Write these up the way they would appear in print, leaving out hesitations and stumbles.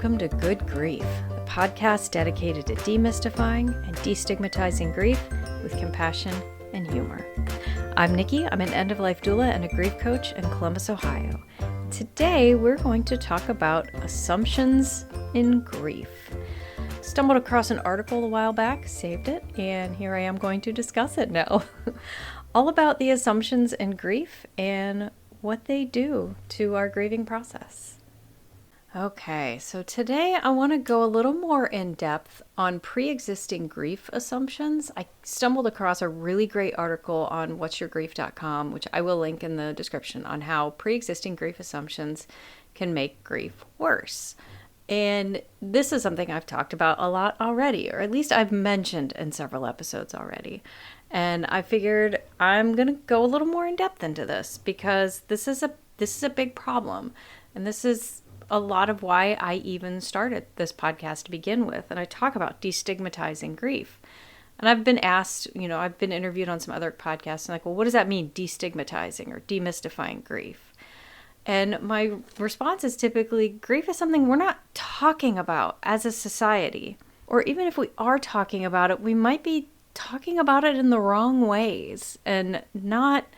Welcome to Good Grief, the podcast dedicated to demystifying and destigmatizing grief with compassion and humor. I'm Nikki. I'm an end-of-life doula and a grief coach in Columbus, Ohio. Today, we're going to talk about assumptions in grief. Stumbled across an article a while back, saved it, and here I am going to discuss it now. All about the assumptions in grief and what they do to our grieving process. Okay, so today I want to go a little more in depth on pre-existing grief assumptions. I stumbled across a really great article on whatsyourgrief.com, which I will link in the description, on how pre-existing grief assumptions can make grief worse. And this is something I've talked about a lot already, or at least I've mentioned in several episodes already. And I figured I'm going to go a little more in depth into this because this is a big problem. And this is a lot of why I even started this podcast to begin with. And I talk about destigmatizing grief. And I've been asked, I've been interviewed on some other podcasts and like, well, what does that mean, destigmatizing or demystifying grief? And my response is typically, grief is something we're not talking about as a society. Or even if we are talking about it, we might be talking about it in the wrong ways and not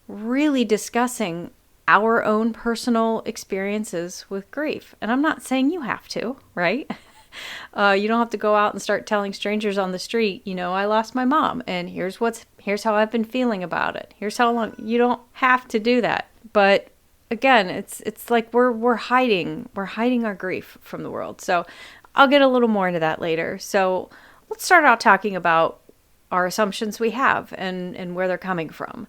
really discussing our own personal experiences with grief. And I'm not saying you have to, right? You don't have to go out and start telling strangers on the street, I lost my mom and here's how I've been feeling about it. Here's how long. You don't have to do that. But again, it's like we're hiding our grief from the world. So I'll get a little more into that later. So let's start out talking about our assumptions we have and where they're coming from.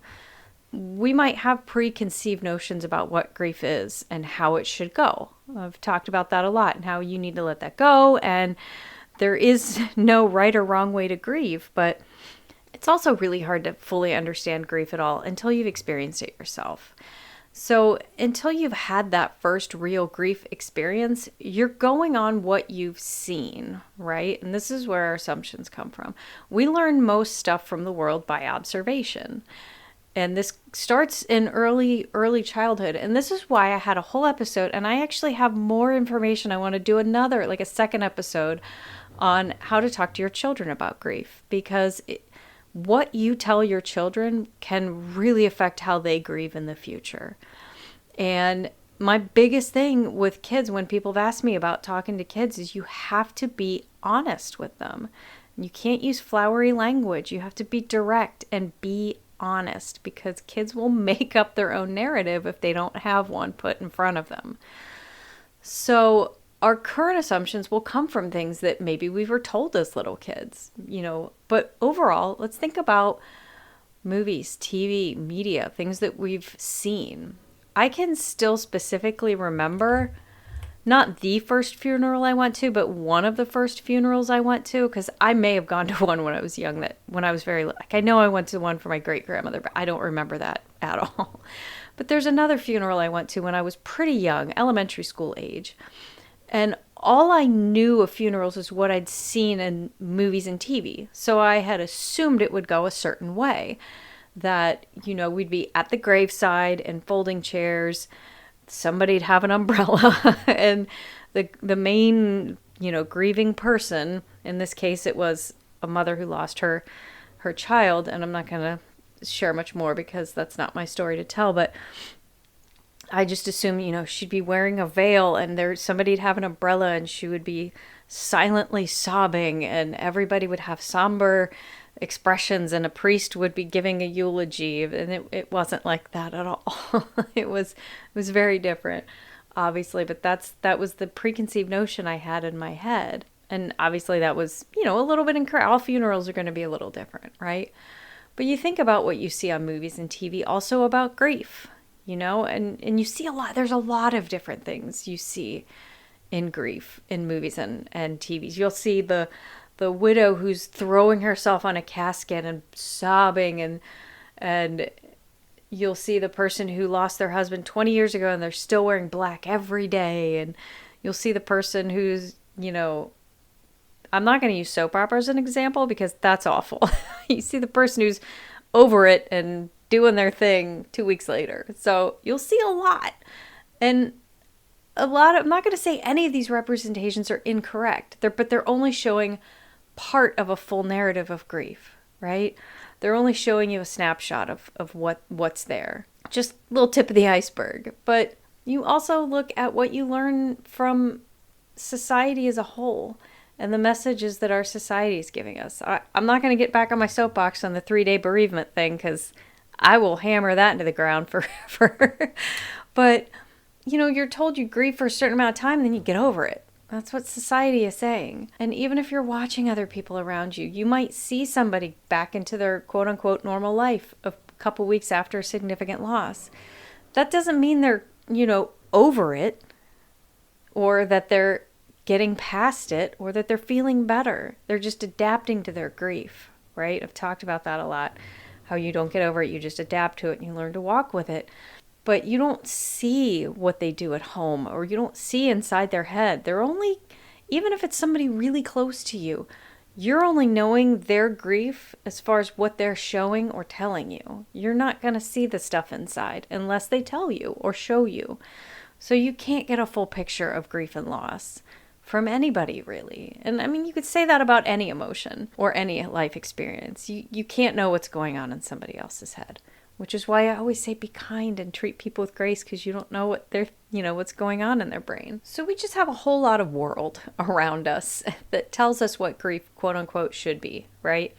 We might have preconceived notions about what grief is and how it should go. I've talked about that a lot and how you need to let that go. And there is no right or wrong way to grieve, but it's also really hard to fully understand grief at all until you've experienced it yourself. So until you've had that first real grief experience, you're going on what you've seen, right? And this is where our assumptions come from. We learn most stuff from the world by observation. And this starts in early childhood. And this is why I had a whole episode, and I actually have more information. I want to do a second episode on how to talk to your children about grief, because what you tell your children can really affect how they grieve in the future. And my biggest thing with kids, when people have asked me about talking to kids, is you have to be honest with them. You can't use flowery language. You have to be direct and be honest, because kids will make up their own narrative if they don't have one put in front of them. So our current assumptions will come from things that maybe we were told as little kids, but overall, let's think about movies, TV, media, things that we've seen. I can still specifically remember not the first funeral I went to, but one of the first funerals I went to, because I may have gone to one when I was young, when I was very, I know I went to one for my great-grandmother, but I don't remember that at all. But there's another funeral I went to when I was pretty young, elementary school age. And all I knew of funerals is what I'd seen in movies and TV. So I had assumed it would go a certain way, that, we'd be at the graveside in folding chairs, somebody'd have an umbrella, and the main, grieving person, in this case it was a mother who lost her child, and I'm not going to share much more because that's not my story to tell, but I just assumed, she'd be wearing a veil and somebody'd have an umbrella and she would be silently sobbing and everybody would have somber expressions and a priest would be giving a eulogy, and it wasn't like that at all. It was very different, obviously, but that was the preconceived notion I had in my head. And obviously that was, a little bit incorrect. All funerals are going to be a little different, right? But you think about what you see on movies and TV also about grief, and you see there's a lot of different things you see in grief in movies and TVs. You'll see the widow who's throwing herself on a casket and sobbing, and you'll see the person who lost their husband 20 years ago and they're still wearing black every day, and you'll see the person who's, I'm not going to use soap opera as an example because that's awful. You see the person who's over it and doing their thing 2 weeks later. So you'll see a lot. And I'm not going to say any of these representations are incorrect, but they're only showing part of a full narrative of grief, right? They're only showing you a snapshot of what's there. Just a little tip of the iceberg. But you also look at what you learn from society as a whole and the messages that our society is giving us. I'm not going to get back on my soapbox on the 3-day bereavement thing because I will hammer that into the ground forever. But, you're told you grieve for a certain amount of time and then you get over it. That's what society is saying. And even if you're watching other people around you, you might see somebody back into their quote unquote normal life a couple weeks after a significant loss. That doesn't mean they're, over it, or that they're getting past it, or that they're feeling better. They're just adapting to their grief, right? I've talked about that a lot. How you don't get over it, you just adapt to it and you learn to walk with it. But you don't see what they do at home, or you don't see inside their head. They're only, even if it's somebody really close to you, you're only knowing their grief as far as what they're showing or telling you. You're not going to see the stuff inside unless they tell you or show you. So you can't get a full picture of grief and loss from anybody, really. And I mean, you could say that about any emotion or any life experience. You can't know what's going on in somebody else's head. Which is why I always say be kind and treat people with grace, because you don't know what they're, what's going on in their brain. So we just have a whole lot of world around us that tells us what grief, quote unquote, should be, right?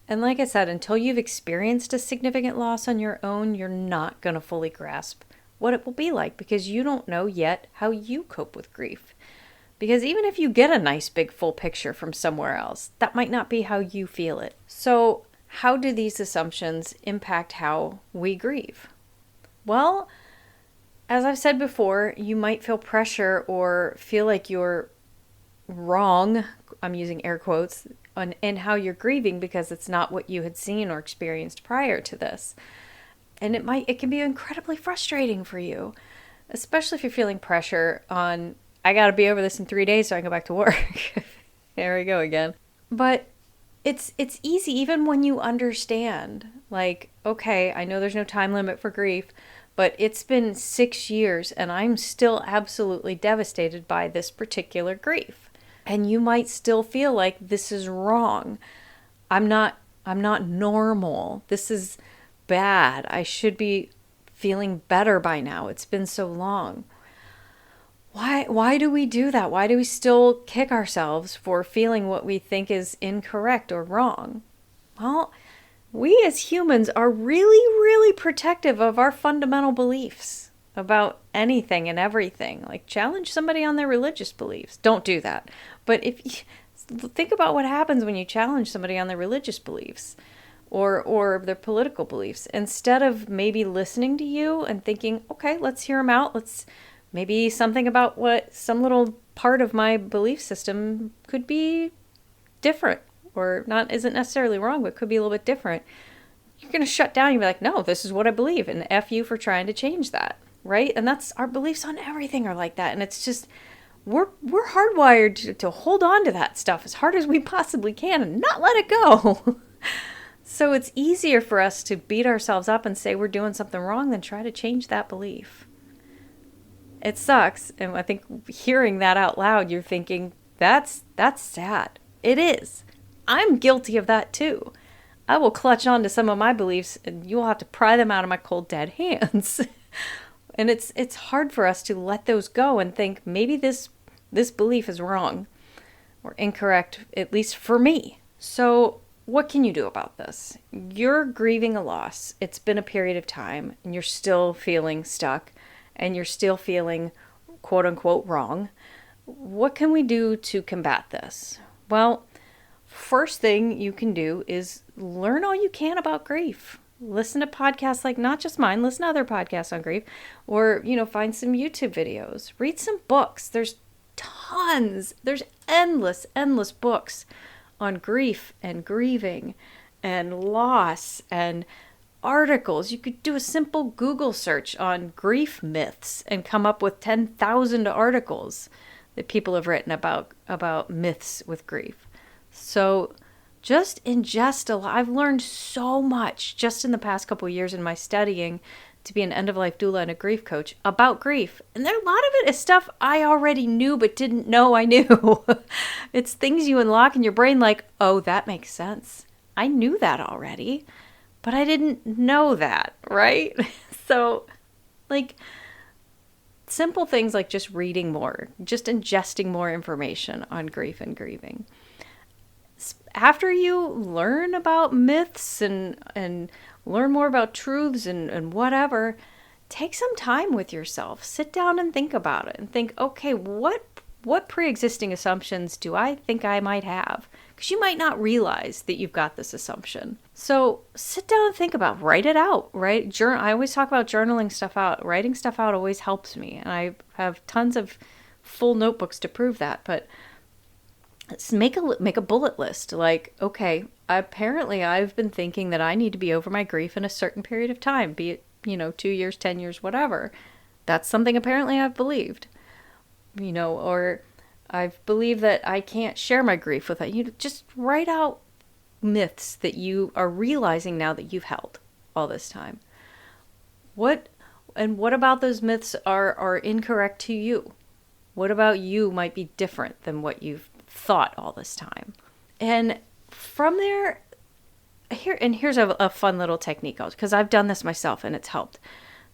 And like I said, until you've experienced a significant loss on your own, you're not going to fully grasp what it will be like, because you don't know yet how you cope with grief. Because even if you get a nice big full picture from somewhere else, that might not be how you feel it. So how do these assumptions impact how we grieve? Well, as I've said before, you might feel pressure or feel like you're wrong, I'm using air quotes, in how you're grieving because it's not what you had seen or experienced prior to this. And it can be incredibly frustrating for you, especially if you're feeling pressure on, I got to be over this in 3 days so I can go back to work. There we go again. But it's easy even when you understand, like, okay, I know there's no time limit for grief, but it's been 6 years and I'm still absolutely devastated by this particular grief. And you might still feel like this is wrong. I'm not normal. This is bad. I should be feeling better by now. It's been so long. Why do we do that? Why do we still kick ourselves for feeling what we think is incorrect or wrong? Well, we as humans are really, really protective of our fundamental beliefs about anything and everything. Like, challenge somebody on their religious beliefs. Don't do that. But think about what happens when you challenge somebody on their religious beliefs or their political beliefs. Instead of maybe listening to you and thinking, okay, let's hear them out. Maybe something about what some little part of my belief system could be different or isn't necessarily wrong, but could be a little bit different. You're going to shut down. You'll be like, no, this is what I believe. And F you for trying to change that. Right. And that's our beliefs on everything are like that. And it's just, we're hardwired to hold on to that stuff as hard as we possibly can and not let it go. So it's easier for us to beat ourselves up and say we're doing something wrong than try to change that belief. It sucks. And I think hearing that out loud, you're thinking, that's sad. It is. I'm guilty of that too. I will clutch on to some of my beliefs and you'll have to pry them out of my cold, dead hands. And it's hard for us to let those go and think maybe this belief is wrong or incorrect, at least for me. So what can you do about this? You're grieving a loss. It's been a period of time and you're still feeling stuck. And you're still feeling quote unquote wrong. What can we do to combat this? Well, first thing you can do is learn all you can about grief. Listen to podcasts like not just mine, listen to other podcasts on grief, or, find some YouTube videos, read some books. There's endless books on grief and grieving and loss and articles. You could do a simple Google search on grief myths and come up with 10,000 articles that people have written about myths with grief. So just ingest a lot. I've learned so much just in the past couple of years in my studying to be an end-of-life doula and a grief coach about grief. And there, a lot of it is stuff I already knew but didn't know I knew. It's things you unlock in your brain like, oh, that makes sense. I knew that already, but I didn't know that, right? So, like, simple things like just reading more, just ingesting more information on grief and grieving. After you learn about myths and learn more about truths and whatever, take some time with yourself. Sit down and think about it and think, okay, what pre-existing assumptions do I think I might have? Because you might not realize that you've got this assumption. So sit down and think about it. Write it out, right? I always talk about journaling stuff out. Writing stuff out always helps me. And I have tons of full notebooks to prove that. But make a bullet list. Like, okay, apparently I've been thinking that I need to be over my grief in a certain period of time, be it, 2 years, 10 years, whatever. That's something apparently I've believed, or I've believed that I can't share my grief with it. You just write out myths that you are realizing now that you've held all this time. What about those myths are incorrect to you? What about you might be different than what you've thought all this time? And from there, here's a fun little technique, because I've done this myself and it's helped.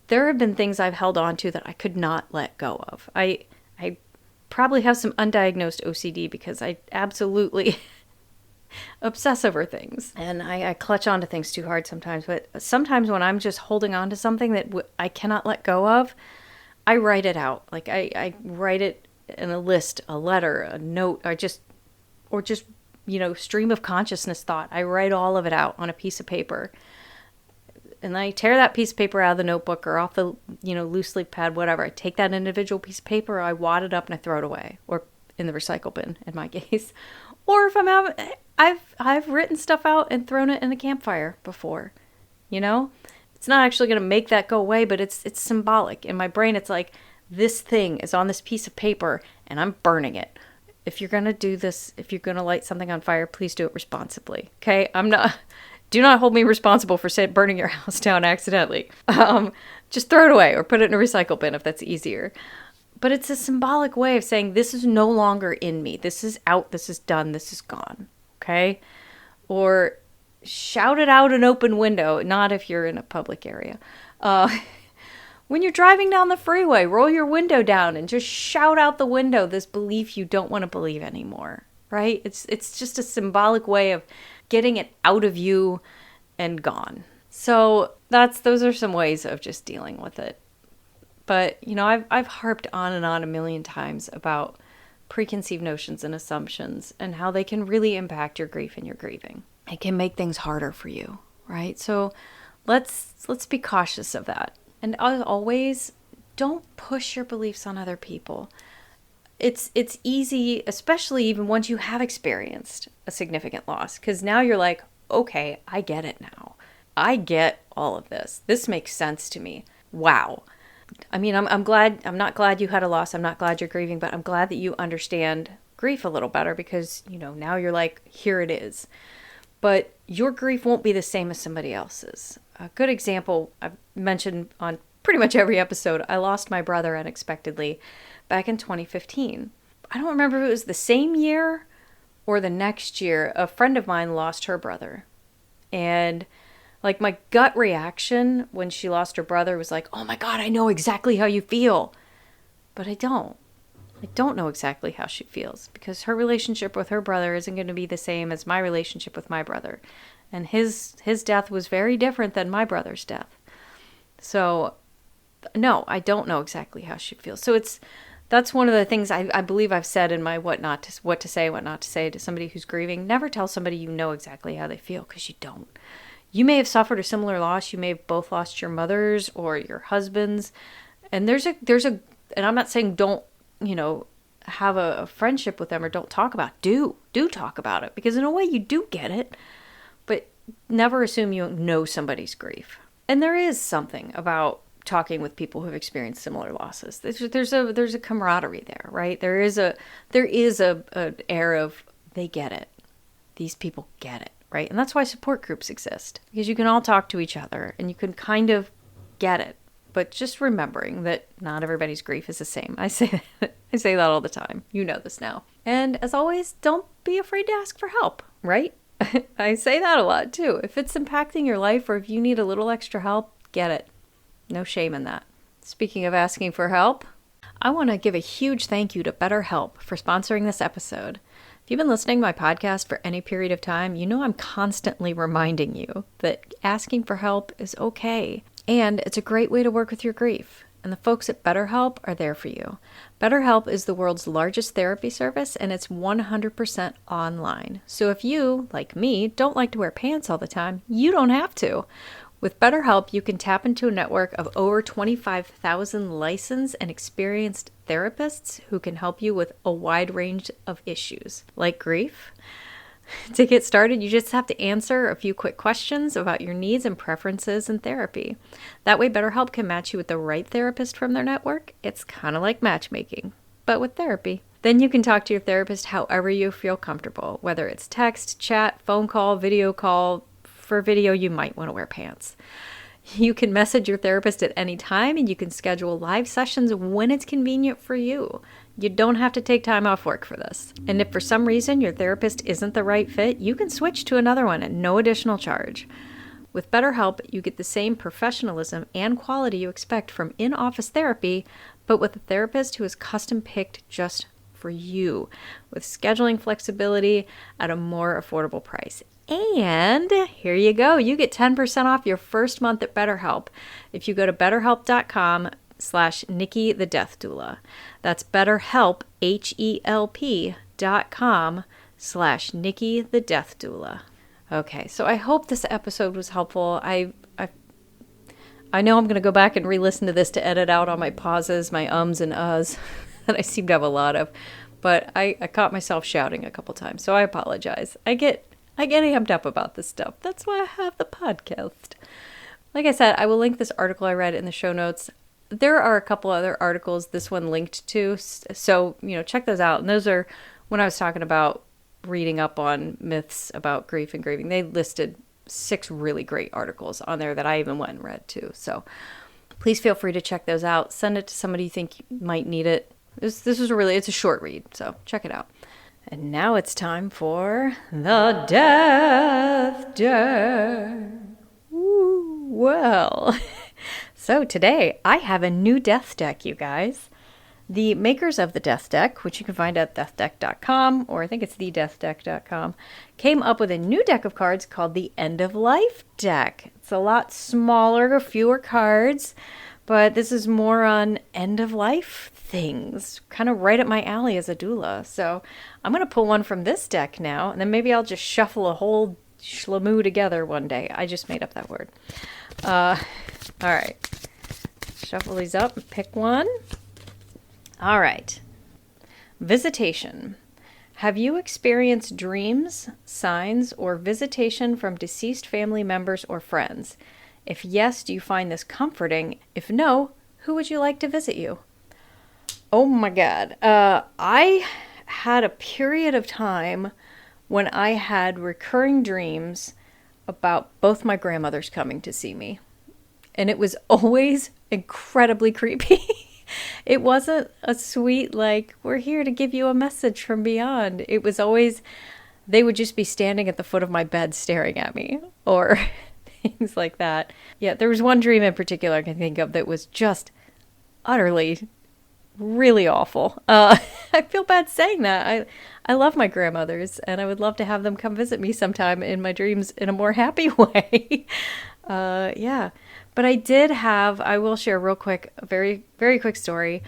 There have been things I've held on to that I could not let go of. I probably have some undiagnosed OCD because I absolutely obsess over things. And I clutch onto things too hard sometimes. But sometimes when I'm just holding on to something that I cannot let go of, I write it out. Like I write it in a list, a letter, a note, or just stream of consciousness thought. I write all of it out on a piece of paper. And I tear that piece of paper out of the notebook or off the, loose leaf pad, whatever. I take that individual piece of paper, I wad it up and I throw it away, or in the recycle bin in my case. Or if I've written stuff out and thrown it in a campfire before, It's not actually going to make that go away, but it's symbolic. In my brain, it's like, this thing is on this piece of paper and I'm burning it. If you're going to do this, if you're going to light something on fire, please do it responsibly. Okay? Do not hold me responsible for burning your house down accidentally. Just throw it away or put it in a recycle bin if that's easier. But it's a symbolic way of saying, this is no longer in me. This is out. This is done. This is gone. Okay? Or shout it out an open window. Not if you're in a public area. When you're driving down the freeway, roll your window down and just shout out the window this belief you don't want to believe anymore, right? It's just a symbolic way of getting it out of you and gone. So those are some ways of just dealing with it. But, I've harped on and on a million times about preconceived notions and assumptions and how they can really impact your grief and your grieving. It can make things harder for you, right? So let's be cautious of that. And as always, don't push your beliefs on other people. It's easy, especially even once you have experienced a significant loss, because now you're like, okay, I get it now. I get all of this. This makes sense to me. Wow. I mean, I'm glad. I'm not glad you had a loss. I'm not glad you're grieving, but I'm glad that you understand grief a little better because, now you're like, here it is. But your grief won't be the same as somebody else's. A good example I've mentioned on pretty much every episode, I lost my brother unexpectedly back in 2015. I don't remember if it was the same year or the next year. A friend of mine lost her brother. And like my gut reaction when she lost her brother was like, oh my God, I know exactly how you feel. But I don't know exactly how she feels because her relationship with her brother isn't going to be the same as my relationship with my brother. And his death was very different than my brother's death. So, no, I don't know exactly how she feels. So that's one of the things I believe I've said in my what to say, what not to say to somebody who's grieving. Never tell somebody you know exactly how they feel because you don't. You may have suffered a similar loss. You may have both lost your mothers or your husbands. And and I'm not saying don't, have a friendship with them or don't talk about it. Do talk about it because in a way you do get it. But never assume you know somebody's grief. And there is something about talking with people who've experienced similar losses. There's a camaraderie there, right? There is a air of they get it. These people get it, right? And that's why support groups exist because you can all talk to each other and you can kind of get it. But just remembering that not everybody's grief is the same. I say that all the time. You know this now. And as always, don't be afraid to ask for help, right? I say that a lot too. If it's impacting your life or if you need a little extra help, get it. No shame in that. Speaking of asking for help, I want to give a huge thank you to BetterHelp for sponsoring this episode. If you've been listening to my podcast for any period of time, you know I'm constantly reminding you that asking for help is okay. And it's a great way to work with your grief. And the folks at BetterHelp are there for you. BetterHelp is the world's largest therapy service, and it's 100% online. So if you, like me, don't like to wear pants all the time, you don't have to. With BetterHelp, you can tap into a network of over 25,000 licensed and experienced therapists who can help you with a wide range of issues, like grief. To get started, you just have to answer a few quick questions about your needs and preferences in therapy. That way, BetterHelp can match you with the right therapist from their network. It's kind of like matchmaking, but with therapy. Then you can talk to your therapist however you feel comfortable, whether it's text, chat, phone call, video call. For video, you might want to wear pants. You can message your therapist at any time, and you can schedule live sessions when it's convenient for you. You don't have to take time off work for this. And if for some reason your therapist isn't the right fit, you can switch to another one at no additional charge. With BetterHelp, you get the same professionalism and quality you expect from in-office therapy, but with a therapist who is custom-picked just for you, with scheduling flexibility at a more affordable price. And here you go. You get 10% off your first month at BetterHelp if you go to betterhelp.com/Nikki the Death Doula. That's BetterHelp, HELP.com/Nikki the Death Doula. Okay, so I hope this episode was helpful. I know I'm going to go back and re-listen to this to edit out all my pauses, my ums and uhs that I seem to have a lot of. But I caught myself shouting a couple times, so I apologize. I get amped up about this stuff. That's why I have the podcast. Like I said, I will link this article I read in the show notes. There are a couple other articles this one linked to, so, check those out. And those are when I was talking about reading up on myths about grief and grieving. They listed 6 really great articles on there that I even went and read too. So please feel free to check those out. Send it to somebody you think might need it. This is it's a short read, so check it out. And now it's time for the Death Deck. Ooh, well, so today I have a new Death Deck, you guys. The makers of the Death Deck, which you can find at deathdeck.com, or I think it's thedeathdeck.com, came up with a new deck of cards called the End of Life Deck. It's a lot smaller, fewer cards, but this is more on end of life things, kind of right up my alley as a doula. So I'm going to pull one from this deck now, and then maybe I'll just shuffle a whole shlemoo together one day. I just made up that word. All right. Shuffle these up and pick one. All right. Visitation. Have you experienced dreams, signs, or visitation from deceased family members or friends? If yes, do you find this comforting? If no, who would you like to visit you? Oh my God. I had a period of time when I had recurring dreams about both my grandmothers coming to see me. And it was always incredibly creepy. It wasn't a sweet, we're here to give you a message from beyond. It was always, they would just be standing at the foot of my bed staring at me, or things like that. Yeah, there was one dream in particular I can think of that was just utterly, really awful. I feel bad saying that. I love my grandmothers, and I would love to have them come visit me sometime in my dreams in a more happy way. Yeah. But I will share real quick, a very, very quick story.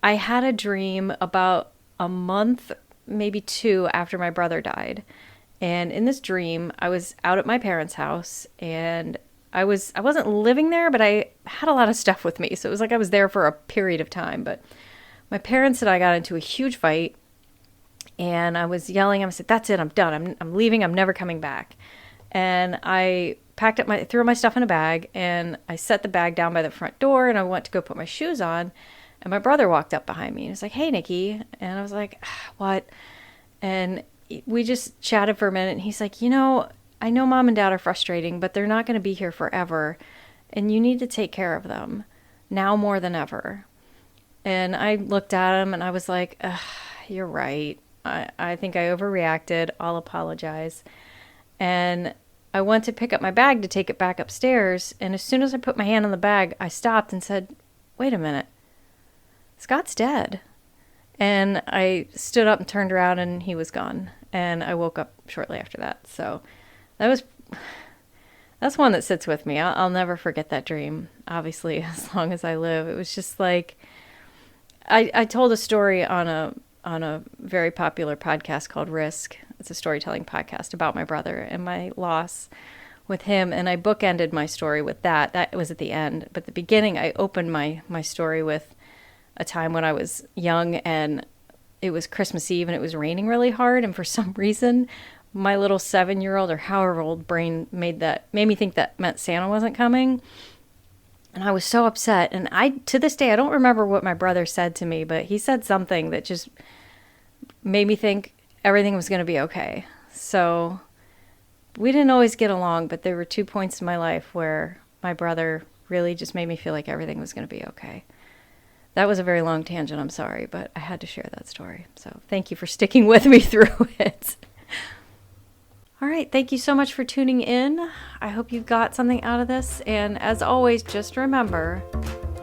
I had a dream about a month, maybe 2 after my brother died. And in this dream, I was out at my parents' house, and I wasn't living there, but I had a lot of stuff with me. So it was like I was there for a period of time. But my parents and I got into a huge fight, and I was yelling. I said, "That's it, I'm done. I'm leaving. I'm never coming back." And I threw my stuff in a bag, and I set the bag down by the front door, and I went to go put my shoes on, and my brother walked up behind me, and he was like, "Hey, Nikki." And I was like, "What?" And we just chatted for a minute, and he's like, I know Mom and Dad are frustrating, but they're not going to be here forever. and you need to take care of them now more than ever. And I looked at him and I was like, you're right. I think I overreacted. I'll apologize. And I went to pick up my bag to take it back upstairs. And as soon as I put my hand on the bag, I stopped and said, wait a minute. Scott's dead. And I stood up and turned around and he was gone. And I woke up shortly after that. So that's one that sits with me. I'll never forget that dream, obviously, as long as I live. It was just like, I told a story on a very popular podcast called Risk. It's a storytelling podcast about my brother and my loss with him. And I bookended my story with that. That was at the end. But at the beginning, I opened my story with a time when I was young and it was Christmas Eve and it was raining really hard. And for some reason, my little 7-year-old or however old brain made me think that meant Santa wasn't coming. And I was so upset. And to this day, I don't remember what my brother said to me, but he said something that just made me think everything was going to be okay. So we didn't always get along, but there were 2 points in my life where my brother really just made me feel like everything was going to be okay. That was a very long tangent, I'm sorry, but I had to share that story. So thank you for sticking with me through it. All right, thank you so much for tuning in. I hope you got something out of this. And as always, just remember,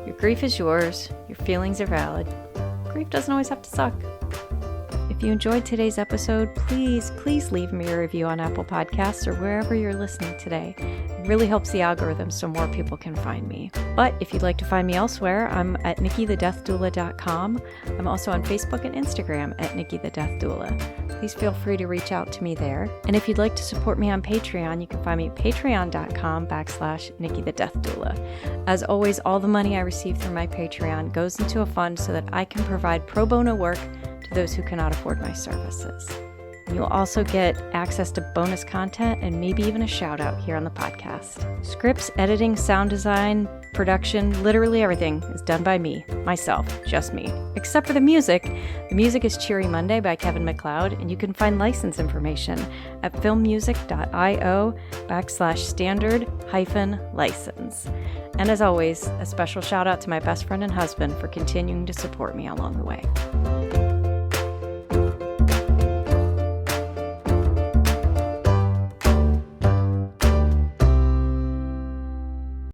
your grief is yours. Your feelings are valid. Grief doesn't always have to suck. If you enjoyed today's episode, please leave me a review on Apple Podcasts or wherever you're listening today. It really helps the algorithm so more people can find me. But if you'd like to find me elsewhere, I'm at nikkithedeathdoula.com. I'm also on Facebook and Instagram at nikkithedeathdoula. Please feel free to reach out to me there. And if you'd like to support me on Patreon, you can find me at patreon.com/nikkithedeathdoula. As always, all the money I receive through my Patreon goes into a fund so that I can provide pro bono work to those who cannot afford my services. You'll also get access to bonus content and maybe even a shout out here on the podcast. Scripts, editing, sound design, production, literally everything is done by me, myself, just me. Except for the music. The music is Cheery Monday by Kevin MacLeod, and you can find license information at filmmusic.io/standard-license. And as always, a special shout out to my best friend and husband for continuing to support me along the way.